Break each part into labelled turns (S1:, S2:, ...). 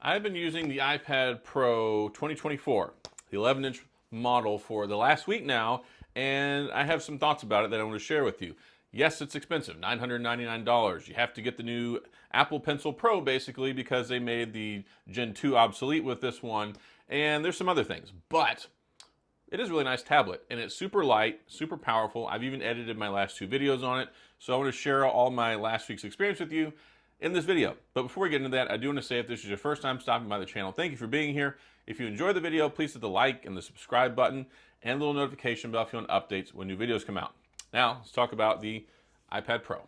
S1: I've been using the iPad Pro 2024, the 11-inch model, for the last week now, and I have some thoughts about it that I want to share with you. Yes, it's expensive, $999. You have to get the new Apple Pencil Pro, basically, because they made the Gen 2 obsolete with this one, and there's some other things. But it is a really nice tablet, and it's super light, super powerful. I've even edited my last 2 videos on it, so I want to share all my last week's experience with you in this video. But before we get into that, I do want to say, if this is your first time stopping by the channel, thank you for being here. If you enjoyed the video, please hit the like and the subscribe button and the little notification bell if you want updates when new videos come out. Now, let's talk about the iPad Pro.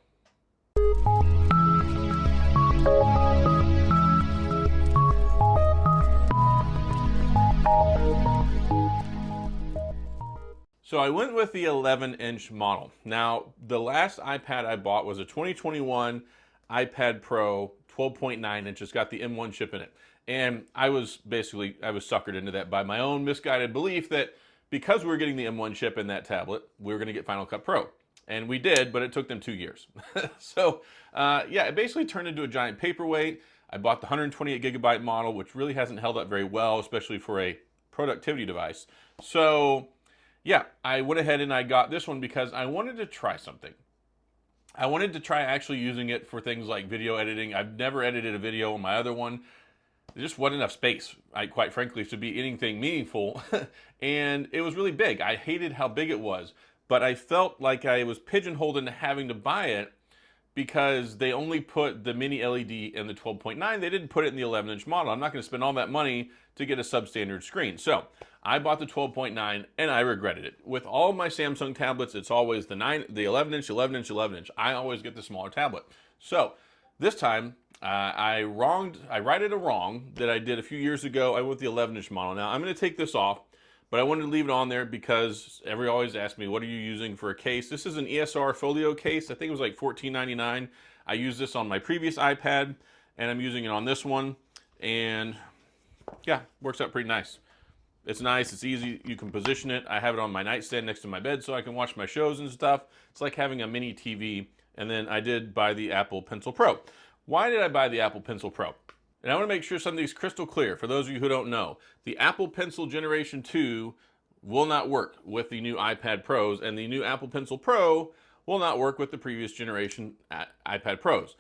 S1: So I went with the 11-inch model. Now, the last iPad I bought was a 2021 iPad Pro 12.9 inch. It's got the M1 chip in it. And I was suckered into that by my own misguided belief that because we were getting the M1 chip in that tablet, we were going to get Final Cut Pro. And we did, but it took them 2 years. So, yeah, it basically turned into a giant paperweight. I bought the 128 gigabyte model, which really hasn't held up very well, especially for a productivity device. So, yeah, I went ahead and I got this one because I wanted to try something. I wanted to try actually using it for things like video editing. I've never edited a video on my other one. There just wasn't enough space, quite frankly, to be anything meaningful. And it was really big. I hated how big it was, but I felt like I was pigeonholed into having to buy it because they only put the mini LED in the 12.9. They didn't put it in the 11-inch model. I'm not going to spend all that money to get a substandard screen. So I bought the 12.9 and I regretted it. With all my Samsung tablets, it's always the 11-inch, 11-inch, 11-inch. I always get the smaller tablet. So this time, I righted a wrong that I did a few years ago. I went with the 11-inch model. Now I'm going to take this off, but I wanted to leave it on there because everybody always asks me, what are you using for a case? This is an ESR folio case. I think it was like $14.99. I used this on my previous iPad, and I'm using it on this one. And yeah, works out pretty nice. It's nice, it's easy, you can position it. I have it on my nightstand next to my bed so I can watch my shows and stuff. It's like having a mini TV. And then I did buy the Apple Pencil Pro. Why did I buy the Apple Pencil Pro? And I want to make sure something's crystal clear for those of you who don't know. The Apple Pencil Generation 2 will not work with the new iPad Pros, and the new Apple Pencil Pro will not work with the previous generation iPad Pros.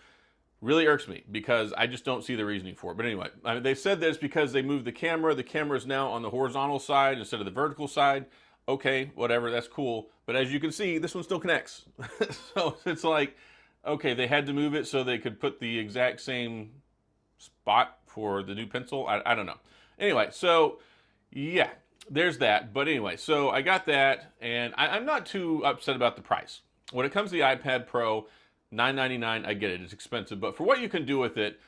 S1: Really irks me because I just don't see the reasoning for it. But anyway, they said that it's because they moved the camera. The camera is now on the horizontal side instead of the vertical side. Okay, whatever, that's cool. But as you can see, this one still connects. So it's like, okay, they had to move it so they could put the exact same spot for the new pencil. I don't know. Anyway, so yeah, there's that. But anyway, so I got that, and I'm not too upset about the price. When it comes to the iPad Pro, $999, I get it, it's expensive, but for what you can do with it,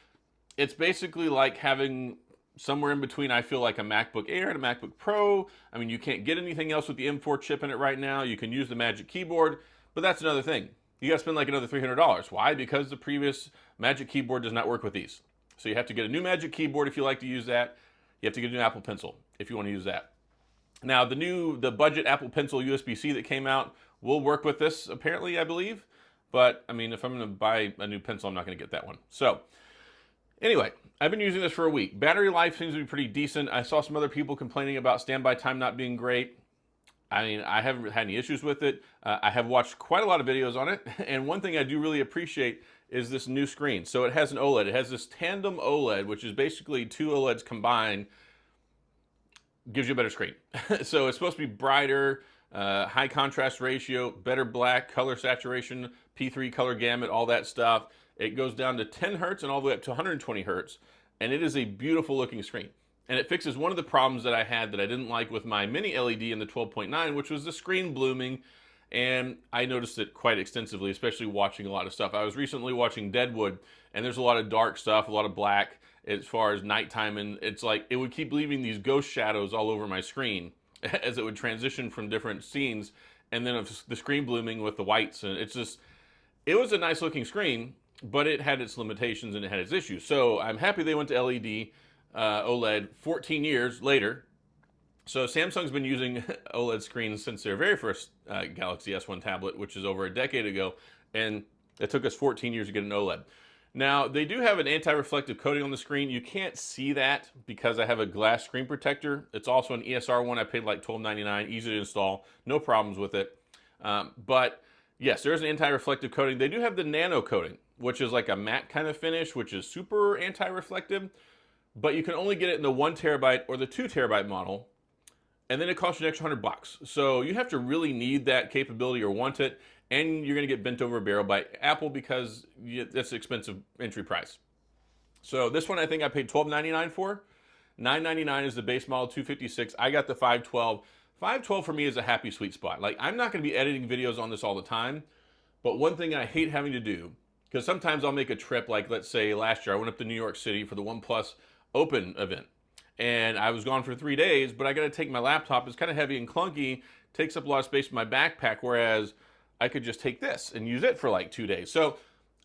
S1: it's basically like having somewhere in between, I feel, like a MacBook Air and a MacBook Pro. I mean, you can't get anything else with the M4 chip in it right now. You can use the Magic Keyboard, but that's another thing. You gotta spend like another $300. Why? Because the previous Magic Keyboard does not work with these. So you have to get a new Magic Keyboard if you like to use that. You have to get a new Apple Pencil if you want to use that. Now, the budget Apple Pencil USB-C that came out will work with this, apparently, I believe. But, I mean, if I'm going to buy a new pencil, I'm not going to get that one. So, anyway, I've been using this for a week. Battery life seems to be pretty decent. I saw some other people complaining about standby time not being great. I mean, I haven't had any issues with it. I have watched quite a lot of videos on it. And one thing I do really appreciate is this new screen. So it has an OLED. It has this tandem OLED, which is basically 2 OLEDs combined. Gives you a better screen. So it's supposed to be brighter, high contrast ratio, better black, color saturation, P3 color gamut, all that stuff. It goes down to 10 hertz and all the way up to 120 hertz. And it is a beautiful looking screen. And it fixes one of the problems that I had that I didn't like with my mini LED in the 12.9, which was the screen blooming. And I noticed it quite extensively, especially watching a lot of stuff. I was recently watching Deadwood, and there's a lot of dark stuff, a lot of black as far as nighttime. And it's like it would keep leaving these ghost shadows all over my screen as it would transition from different scenes. And then the screen blooming with the whites. And it's just, it was a nice looking screen, but it had its limitations and it had its issues. So I'm happy they went to LED. OLED 14 years later. So Samsung's been using OLED screens since their very first Galaxy S1 tablet, which is over a decade ago, and it took us 14 years to get an OLED. Now, they do have an anti-reflective coating on the screen. You can't see that because I have a glass screen protector. It's also an ESR one. I paid like $12.99, easy to install, no problems with it. But yes, there is an anti-reflective coating. They do have the nano coating, which is like a matte kind of finish, which is super anti-reflective, but you can only get it in the 1 terabyte or the 2 terabyte model, and then it costs you an extra $100. So you have to really need that capability or want it, and you're going to get bent over a barrel by Apple because that's an expensive entry price. So this one I think I paid $12.99 for. $9.99 is the base model 256. I got the 512. 512 for me is a happy sweet spot. Like, I'm not going to be editing videos on this all the time, but one thing I hate having to do, because sometimes I'll make a trip, like let's say last year I went up to New York City for the OnePlus Open event, and I was gone for 3 days, but I got to take my laptop. It's kind of heavy and clunky, takes up a lot of space in my backpack, whereas I could just take this and use it for like 2 days. So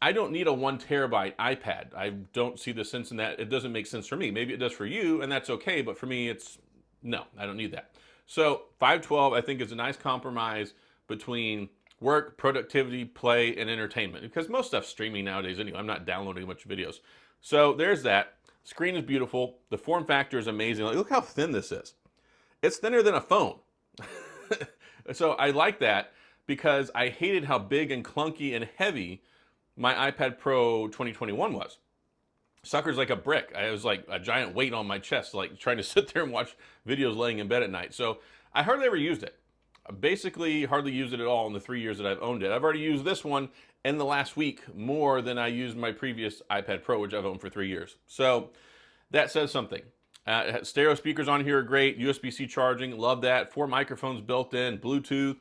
S1: I don't need a 1 terabyte iPad. I don't see the sense in that. It doesn't make sense for me. Maybe it does for you, and that's okay, but for me, it's no, I don't need that. So 512, I think, is a nice compromise between work, productivity, play, and entertainment, because most stuff's streaming nowadays anyway. I'm not downloading a bunch of videos. So there's that. Screen is beautiful. The form factor is amazing. Like, look how thin this is. It's thinner than a phone. So I like that, because I hated how big and clunky and heavy my iPad Pro 2021 was. Sucker's like a brick. I was like a giant weight on my chest, like trying to sit there and watch videos laying in bed at night. So I hardly ever used it. I basically hardly used it at all in the 3 years that I've owned it. I've already used this one in the last week more than I used my previous iPad Pro, which I've owned for 3 years. So that says something. Stereo speakers on here are great. USB-C charging, love that. 4 microphones built in, Bluetooth.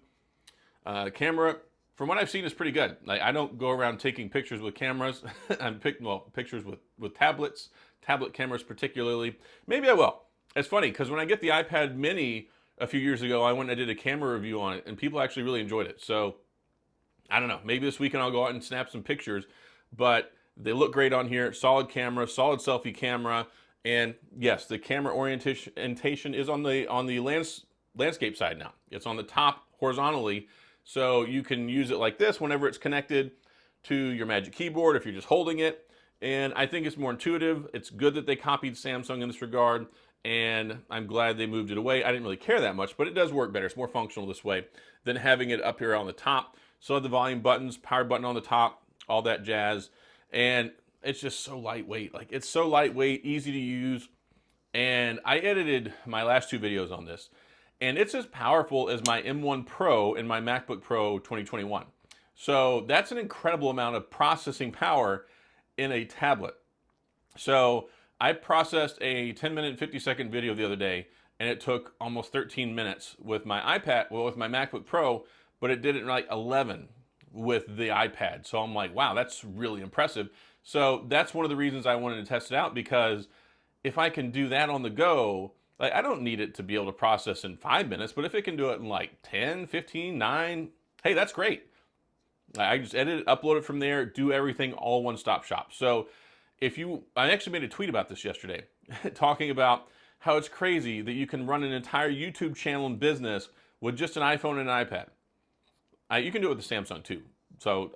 S1: Camera, from what I've seen, is pretty good. Like, I don't go around taking pictures with cameras. I'm pictures with tablets, tablet cameras particularly. Maybe I will. It's funny, because when I get the iPad mini a few years ago, I went and I did a camera review on it, and people actually really enjoyed it. So I don't know. Maybe this weekend I'll go out and snap some pictures, but they look great on here. Solid camera, solid selfie camera, and yes, the camera orientation is on the landscape side now. It's on the top horizontally. So you can use it like this whenever it's connected to your Magic Keyboard, if you're just holding it. And I think it's more intuitive. It's good that they copied Samsung in this regard, and I'm glad they moved it away. I didn't really care that much, but it does work better. It's more functional this way than having it up here on the top. So the volume buttons, power button on the top, all that jazz. And it's just so lightweight. Like, it's so lightweight, easy to use. And I edited my last 2 videos on this, and it's as powerful as my M1 Pro and my MacBook Pro 2021. So that's an incredible amount of processing power in a tablet. So I processed a 10-minute and 50-second video the other day, and it took almost 13 minutes with my iPad, well, with my MacBook Pro, but it did it in like 11 with the iPad. So I'm like, wow, that's really impressive. So that's one of the reasons I wanted to test it out, because if I can do that on the go, like, I don't need it to be able to process in 5 minutes, but if it can do it in like 10, 15, 9, hey, that's great. I just edit it, upload it from there, do everything all one-stop shop. So I actually made a tweet about this yesterday, talking about how it's crazy that you can run an entire YouTube channel in business with just an iPhone and an iPad. You can do it with the Samsung too. So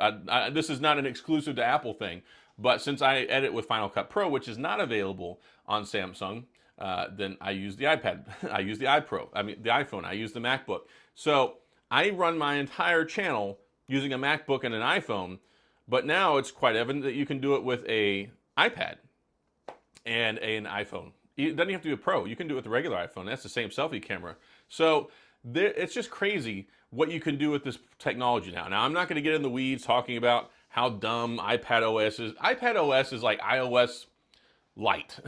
S1: this is not an exclusive to Apple thing, but since I edit with Final Cut Pro, which is not available on Samsung, then I use the iPad, I use the the iPhone, I use the MacBook. So I run my entire channel using a MacBook and an iPhone, but now it's quite evident that you can do it with a iPad and an iPhone. It doesn't have to be a Pro. You can do it with the regular iPhone. That's the same selfie camera. So it's just crazy what you can do with this technology now. Now, I'm not going to get in the weeds talking about how dumb iPad OS is. iPad OS is like iOS Lite,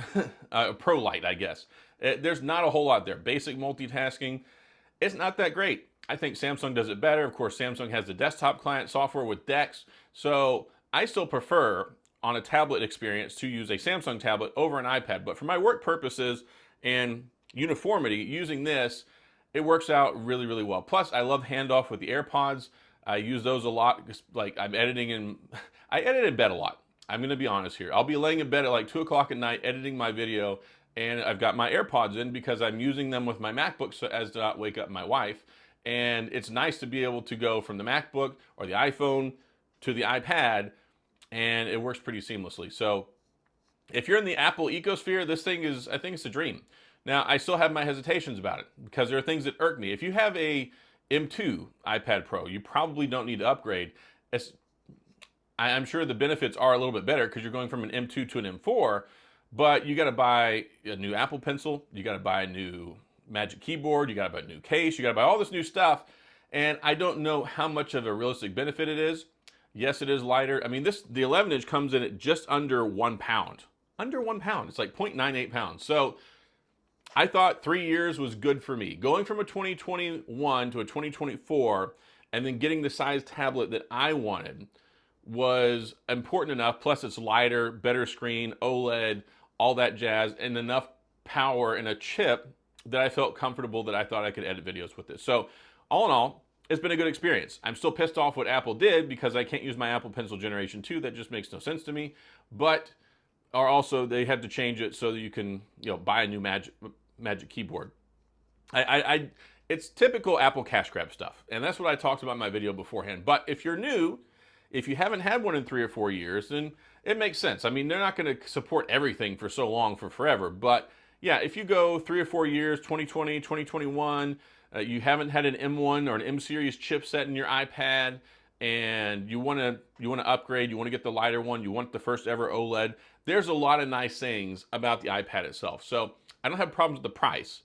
S1: Pro Lite, I guess. There's not a whole lot there. Basic multitasking, it's not that great. I think Samsung does it better. Of course, Samsung has the desktop client software with DeX. So I still prefer, on a tablet experience, to use a Samsung tablet over an iPad. But for my work purposes and uniformity, using this, it works out really, really well. Plus, I love handoff with the AirPods. I use those a lot. Like, I'm editing I edit in bed a lot. I'm going to be honest here. I'll be laying in bed at like 2 o'clock at night editing my video, and I've got my AirPods in because I'm using them with my MacBook so as to not wake up my wife. And it's nice to be able to go from the MacBook or the iPhone to the iPad and it works pretty seamlessly. So if you're in the Apple ecosphere, this thing is, I think it's a dream. Now, I still have my hesitations about it because there are things that irk me. If you have a M2 iPad Pro, you probably don't need to upgrade. I'm sure the benefits are a little bit better because you're going from an M2 to an M4, but you got to buy a new Apple Pencil, you got to buy a new Magic Keyboard, you got to buy a new case, you got to buy all this new stuff, and I don't know how much of a realistic benefit it is. Yes, it is lighter. I mean, the 11 inch comes in at just under 1 pound. Under 1 pound. It's like 0.98 pounds. So I thought 3 years was good for me. Going from a 2021 to a 2024 and then getting the size tablet that I wanted was important enough. Plus, it's lighter, better screen, OLED, all that jazz, and enough power and a chip that I felt comfortable that I thought I could edit videos with this. So, all in all, it's been a good experience. I'm still pissed off what Apple did because I can't use my Apple Pencil Generation 2. That just makes no sense to me. But, or also, they had to change it so that you can, buy a new Magic Keyboard. It's typical Apple cash grab stuff, and that's what I talked about in my video beforehand. But if you're new, if you haven't had one in 3 or 4 years, then it makes sense. I mean, they're not going to support everything for so long, for forever. But yeah, if you go 3 or 4 years, 2020, 2021, you haven't had an M1 or an M series chipset in your iPad, and you want to upgrade, you want to get the lighter one, you want the first ever OLED. There's a lot of nice things about the iPad itself. So I don't have problems with the price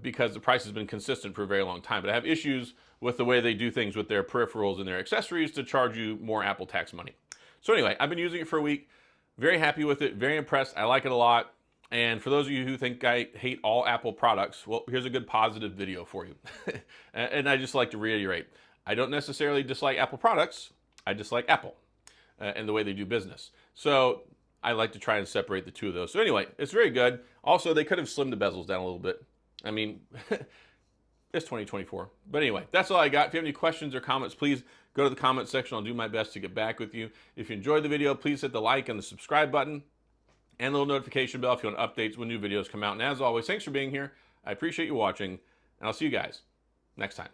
S1: because the price has been consistent for a very long time. But I have issues with the way they do things with their peripherals and their accessories to charge you more Apple tax money. So anyway, I've been using it for a week. Very happy with it. Very impressed. I like it a lot. And for those of you who think I hate all Apple products, well, here's a good positive video for you. And I just like to reiterate, I don't necessarily dislike Apple products. I dislike Apple and the way they do business. So I like to try and separate the two of those. So anyway, it's very good. Also, they could have slimmed the bezels down a little bit. I mean, it's 2024. But anyway, that's all I got. If you have any questions or comments, please go to the comment section. I'll do my best to get back with you. If you enjoyed the video, please hit the like and the subscribe button and the little notification bell if you want updates when new videos come out. And as always, thanks for being here. I appreciate you watching, and I'll see you guys next time.